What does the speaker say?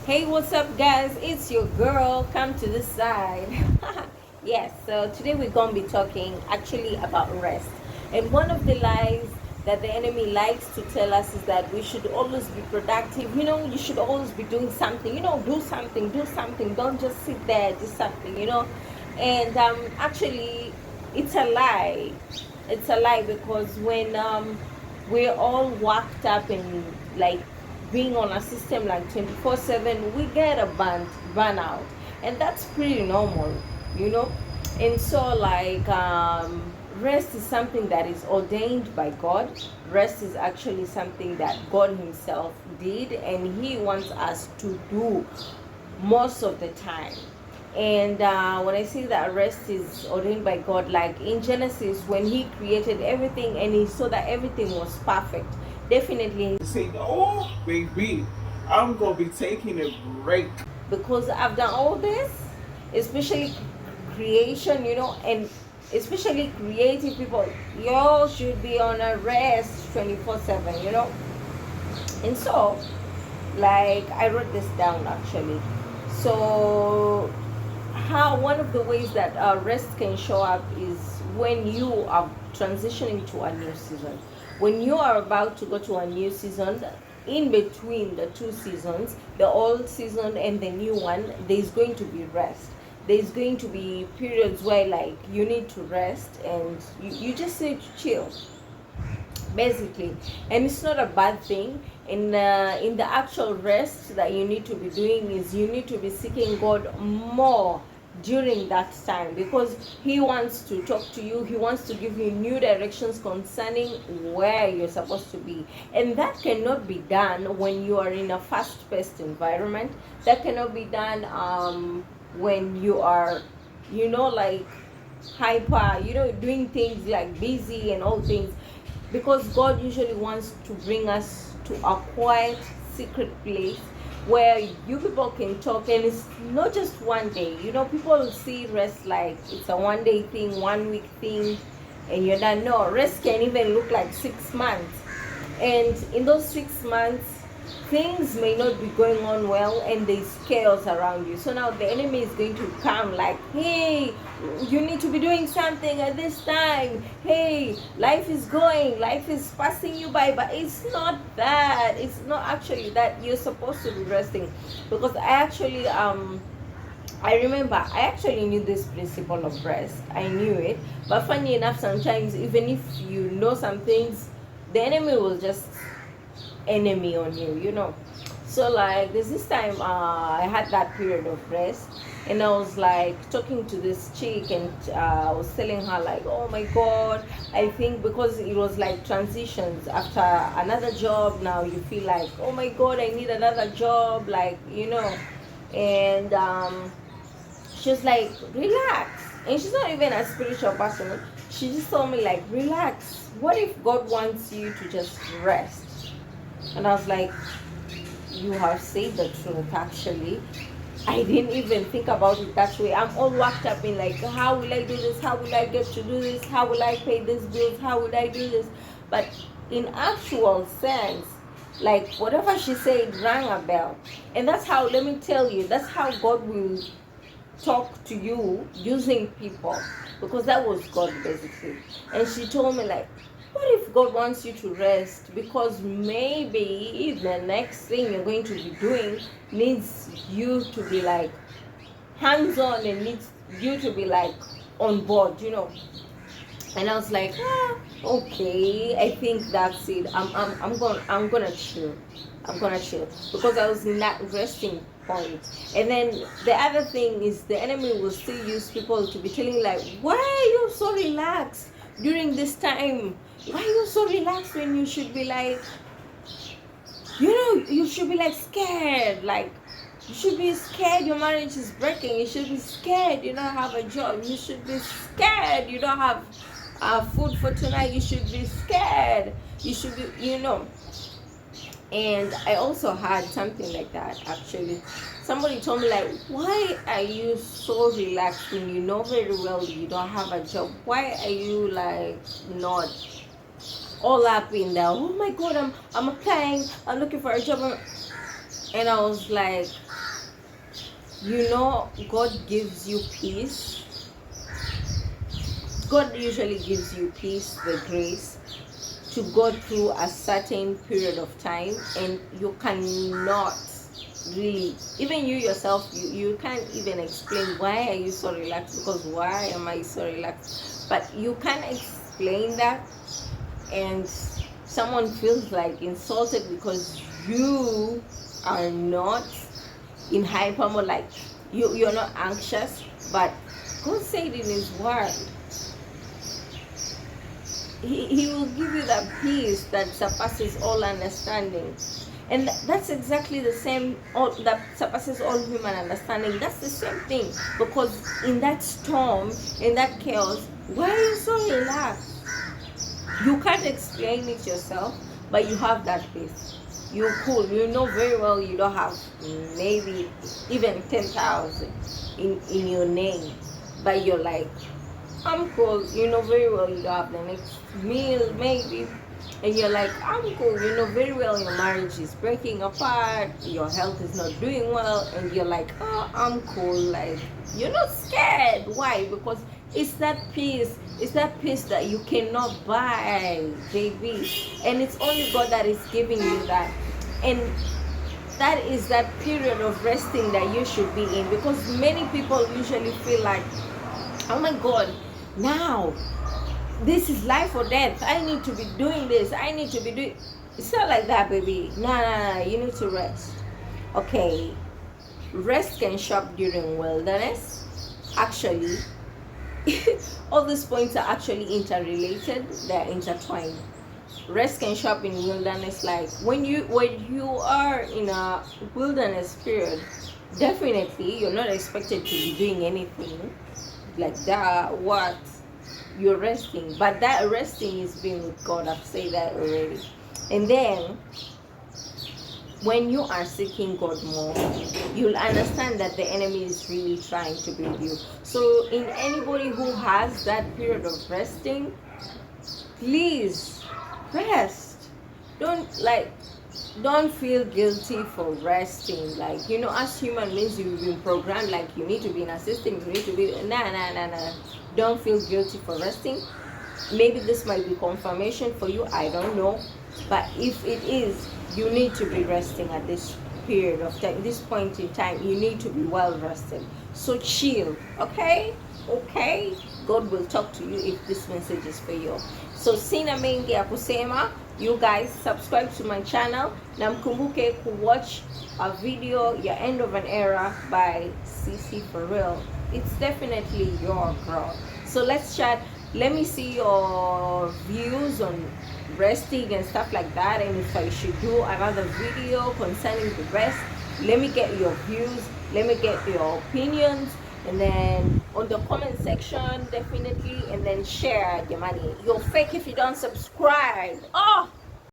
Hey, what's up, guys? It's your girl. Come to this side. Yes, so today we're gonna be talking actually about rest. And one of the lies that the enemy likes to tell us is that we should always be productive. You should always be doing something. Do something, do something. Don't just sit there, do something. And actually, it's a lie. It's a lie because when we're all worked up and like being on a system like 24/7, we get a burnout, and that's pretty normal, you know. And so like rest is something that is ordained by God. Rest is actually something that God himself did, and he wants us to do most of the time. And when I say that rest is ordained by God, like in Genesis, when he created everything and he saw that everything was perfect, definitely Say, oh, baby, I'm going to be taking a break. because I've done all this, especially creation, and especially creative people, y'all should be on a rest 24/7. And so, like, I wrote this down actually. So, how one of the ways that rest can show up is when you are transitioning to a new season. When you are about to go to a new season, in between the two seasons, the old season and the new one, there's going to be rest. There's going to be periods where like you need to rest and you just need to chill basically. And it's not a bad thing. In the actual rest that you need to be doing is you need to be seeking God more during that time, because he wants to talk to you. He wants to give you new directions concerning where you're supposed to be, and that cannot be done when you are in a fast-paced environment. That cannot be done when you are like hyper, doing things like busy and all things, because God usually wants to bring us to a quiet, secret place where you people can talk, and it's not just one day. People see rest like it's a 1 day thing, 1 week thing, and you're done. No, rest can even look like 6 months, and in those 6 months things may not be going on well and there's chaos around you. So now the enemy is going to come like, hey, you need to be doing something at this time. Hey, life is passing you by. But it's not that. It's not actually that. You're supposed to be resting. Because I remember I actually knew this principle of rest. I knew it. But funny enough, sometimes even if you know some things, the enemy will just enemy on you. So like there's this time I had that period of rest, and I was like talking to this chick, and I was telling her like, oh my god, I think because it was like transitions after another job, now you feel like, oh my god, I need another job, like. And she's like, relax. And she's not even a spiritual person. She just told me like, relax. What if God wants you to just rest? And I was like, you have said the truth actually. I didn't even think about it that way. I'm all worked up in like, how will I do this? How will I get to do this? How will I pay these bills? How will I do this? But in actual sense, like whatever she said rang a bell. And that's how, let me tell you, that's how God will talk to you using people, because that was God basically. And she told me like, what if God wants you to rest because maybe the next thing you're going to be doing needs you to be like hands on and needs you to be like on board. And I was like, okay, I think that's it. I'm gonna chill. I'm gonna chill, because I was in that resting point. And then the other thing is the enemy will still use people to be telling like, why are you so relaxed during this time? Why are you so relaxed when you should be like, you should be like scared, like you should be scared your marriage is breaking. You should be scared you don't have a job. You should be scared you don't have food for tonight. You should be scared. You should be. And I also had something like that actually. Somebody told me like, why are you so relaxed when you know very well you don't have a job? Why are you like not all up in there? Oh my god, I'm applying, I'm looking for a job. And I was like, you know, God gives you peace. God usually gives you peace, the grace to go through a certain period of time, and you cannot really, even you yourself, you can't even explain why are you so relaxed, because why am I so relaxed, but you can't explain that, and someone feels like insulted because you are not in hyper mode, like you're not anxious. But God said in his word, he will give you that peace that surpasses all understanding. And that's exactly the same, all that surpasses all human understanding. That's the same thing, because in that storm, in that chaos, why are you so relaxed? You can't explain it yourself, but you have that peace. You're cool. You know very well you don't have maybe even 10,000 in your name, but you're like, I'm cool. You know very well you don't have the next meal maybe, and you're like, I'm cool. You know very well your marriage is breaking apart, your health is not doing well, and you're like, oh, I'm cool. Like, you're not scared. Why? Because it's that peace. It's that peace that you cannot buy, baby. And it's only God that is giving you that. And that is that period of resting that you should be in, because many people usually feel like, oh my God, now this is life or death, I need to be doing this, I need to be doing. It's not like that, baby. No, you need to rest. Okay, rest can show up during wilderness. Actually, all these points are actually interrelated, they're intertwined. Rest can show up in wilderness, like when you are in a wilderness period, definitely you're not expected to be doing anything like that. What? You're resting, but that resting is being with God. I've said that already. And then when you are seeking God more, you'll understand that the enemy is really trying to build you. So in anybody who has that period of resting, please rest. Don't feel guilty for resting. Like, you know, as human beings, you've been programmed like you need to be in a system, you need to be nah. Don't feel guilty for resting. Maybe this might be confirmation for you, I don't know. But if it is, you need to be resting at this period of time, this point in time. You need to be well rested. So chill, okay? Okay? God will talk to you if this message is for you. So sina mengi ya kusema. You guys subscribe to my channel na mkumbuke kuwatch a video ya End of an Era by Cycy4real. It's definitely your girl. So let's chat. Let me see your views on resting and stuff like that, and if I should do another video concerning the rest. Let me get your views, let me get your opinions, and then on the comment section, definitely, and then share your money. You're fake if you don't subscribe. Oh,